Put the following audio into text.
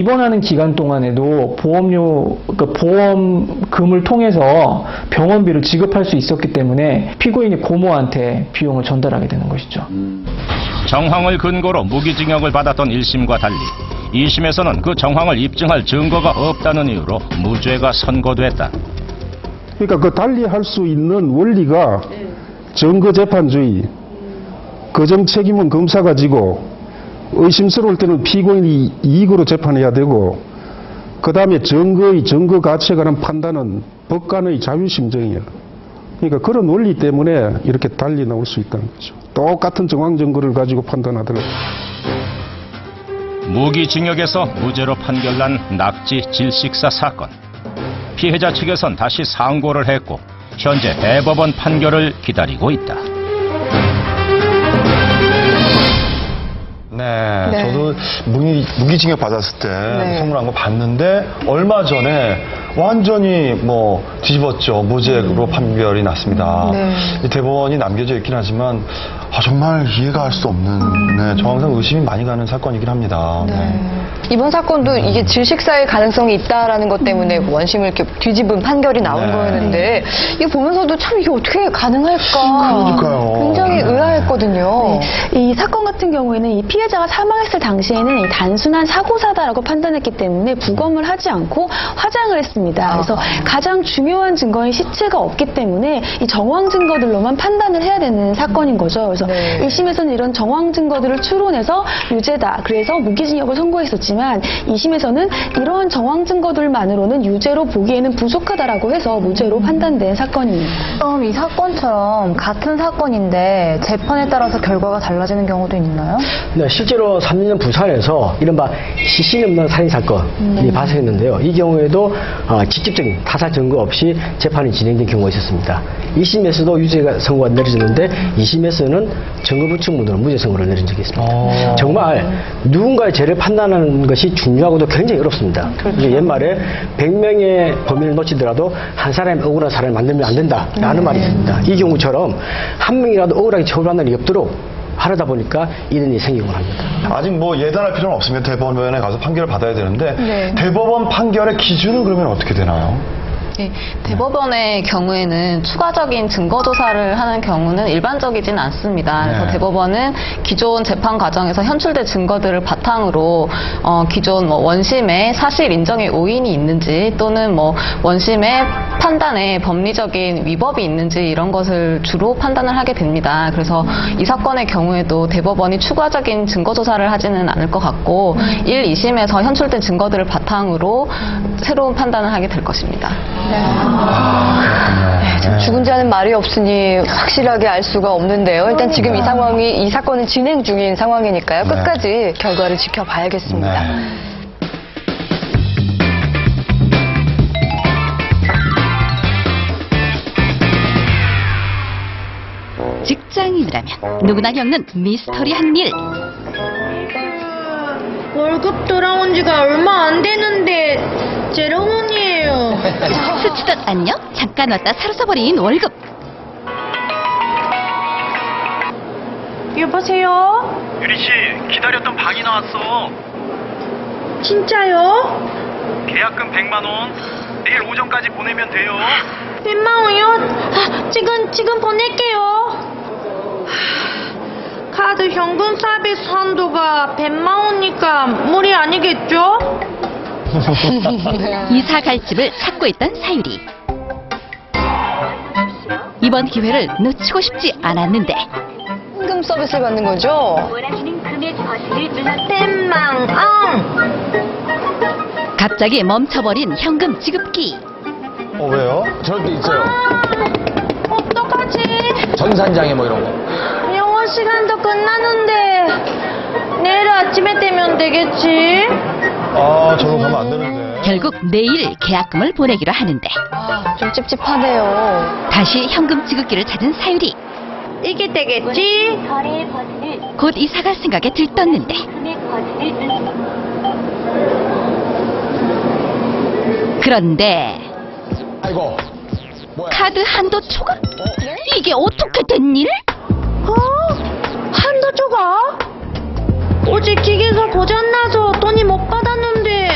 입원하는 기간 동안에도 보험금을 통해서 병원비를 지급할 수 있었기 때문에 피고인이 고모한테 비용을 전달하게 되는 것이죠. 정황을 근거로 무기징역을 받았던 1심과 달리 2심에서는 그 정황을 입증할 증거가 없다는 이유로 무죄가 선고됐다. 그러니까 그 달리 할 수 있는 원리가 증거재판주의, 그 점 책임은 검사가 지고 의심스러울 때는 피고인이 이익으로 재판해야 되고 그 다음에 증거 가치에 관한 판단은 법관의 자유심정이에요. 그러니까 그런 원리 때문에 이렇게 달리 나올 수 있다는 거죠. 똑같은 정황 증거를 가지고 판단하더라도. 무기징역에서 무죄로 판결난 낙지 질식사 사건. 피해자 측에선 다시 상고를 했고 현재 대법원 판결을 기다리고 있다. 네, 네. 저도 무기징역 받았을 때 네. 선물한 거 봤는데 얼마 전에 완전히 뭐 뒤집었죠. 무죄로 판결이 났습니다. 네. 이 대법원이 남겨져 있긴 하지만 정말 이해가 할 수 없는 정황상 의심이 많이 가는 사건이긴 합니다. 네. 이번 사건도 이게 질식사일 가능성이 있다라는 것 때문에 원심을 이렇게 뒤집은 판결이 나온 네. 거였는데 이거 보면서도 참 이게 어떻게 가능할까? 그러니까요. 굉장히 네. 의아했거든요. 이 사건 같은 경우에는 이 피해자가 사망했을 당시에는 이 단순한 사고사다라고 판단했기 때문에 부검을 하지 않고 화장을 했습니다. 그래서 가장 중요한 증거인 시체가 없기 때문에 이 정황 증거들로만 판단을 해야 되는 사건인 거죠. 그래서 네. 1심에서는 이런 정황 증거들을 추론해서 유죄다. 그래서 무기징역을 선고했었지만 2심에서는 이러한 정황 증거들만으로는 유죄로 보기에는 부족하다라고 해서 무죄로 판단된 사건입니다. 그럼 이 사건처럼 같은 사건인데 재판에 따라서 결과가 달라지는 경우도 있나요? 네, 실제로 3년 부산에서 이른바 시신 없는 살인 사건이 발생했는데요. 이 경우에도 직접적인 타살 증거 없이 재판이 진행된 경우가 있었습니다. 1심에서도 유죄가 선고가 내려졌는데 2심에서는 증거 불충분으로 무죄 선고를 내린 적이 있습니다. 정말 누군가의 죄를 판단하는 것이 중요하고도 굉장히 어렵습니다. 이게 옛말에 100명의 범인을 놓치더라도 한 사람이 억울한 사람을 만들면 안 된다라는 말이 있습니다. 이 경우처럼 한 명이라도 억울하게 처벌받는 일이 없도록 하려다 보니까 이런 일이 생기곤 합니다. 아직 뭐 예단할 필요는 없습니다. 대법원에 가서 판결을 받아야 되는데 네. 대법원 판결의 기준은 그러면 어떻게 되나요? 네, 대법원의 경우에는 추가적인 증거 조사를 하는 경우는 일반적이진 않습니다. 그래서 네. 대법원은 기존 재판 과정에서 현출된 증거들을 바탕으로 기존 원심의 사실 인정의 오인이 있는지 또는 원심의 판단에 법리적인 위법이 있는지 이런 것을 주로 판단을 하게 됩니다. 그래서 이 사건의 경우에도 대법원이 추가적인 증거 조사를 하지는 않을 것 같고 1, 2심에서 현출된 증거들을 바탕으로 새로운 판단을 하게 될 것입니다. 참 죽은지 하는 말이 없으니 확실하게 알 수가 없는데요. 일단 지금 이 사건은 진행 중인 상황이니까요. 네. 끝까지 결과를 지켜봐야겠습니다. 네. 직장인이라면 누구나 겪는 미스터리한 일. 월급 돌아온 지가 얼마 안 되는데 제로원이에요. 스치듯 안녕? 잠깐 왔다 사라져버린 월급. 여보세요? 유리씨, 기다렸던 방이 나왔어. 진짜요? 계약금 100만원. 내일 오전까지 보내면 돼요. 100만 원이요? 지금 보낼게요. 카드 현금 서비스 한도가 100만 원이니까 무리 아니겠죠? 이사 갈 집을 찾고 있던 사유리. 이번 기회를 놓치고 싶지 않았는데 현금 서비스를 받는 거죠? 원하시는 금액 버튼을 눌러 100만 원! 갑자기 멈춰버린 현금 지급기. 왜요? 저럴 때 있어요. 어떡하지? 전산장애 뭐 이런 거. 영어 시간도 끝나는데 내일 아침에 되면 되겠지? 저로 가면 안 되는데. 결국 내일 계약금을 보내기로 하는데 좀 찝찝하네요. 다시 현금 지급기를 찾은 사유리. 이게 되겠지? 곧 이사 갈 생각에 들떴는데 그런데 아이고. 뭐야? 카드 한도 초과? 이게 어떻게 된 일? 한도 초과? 어제 기계가 고장나서 돈이 못 받았는데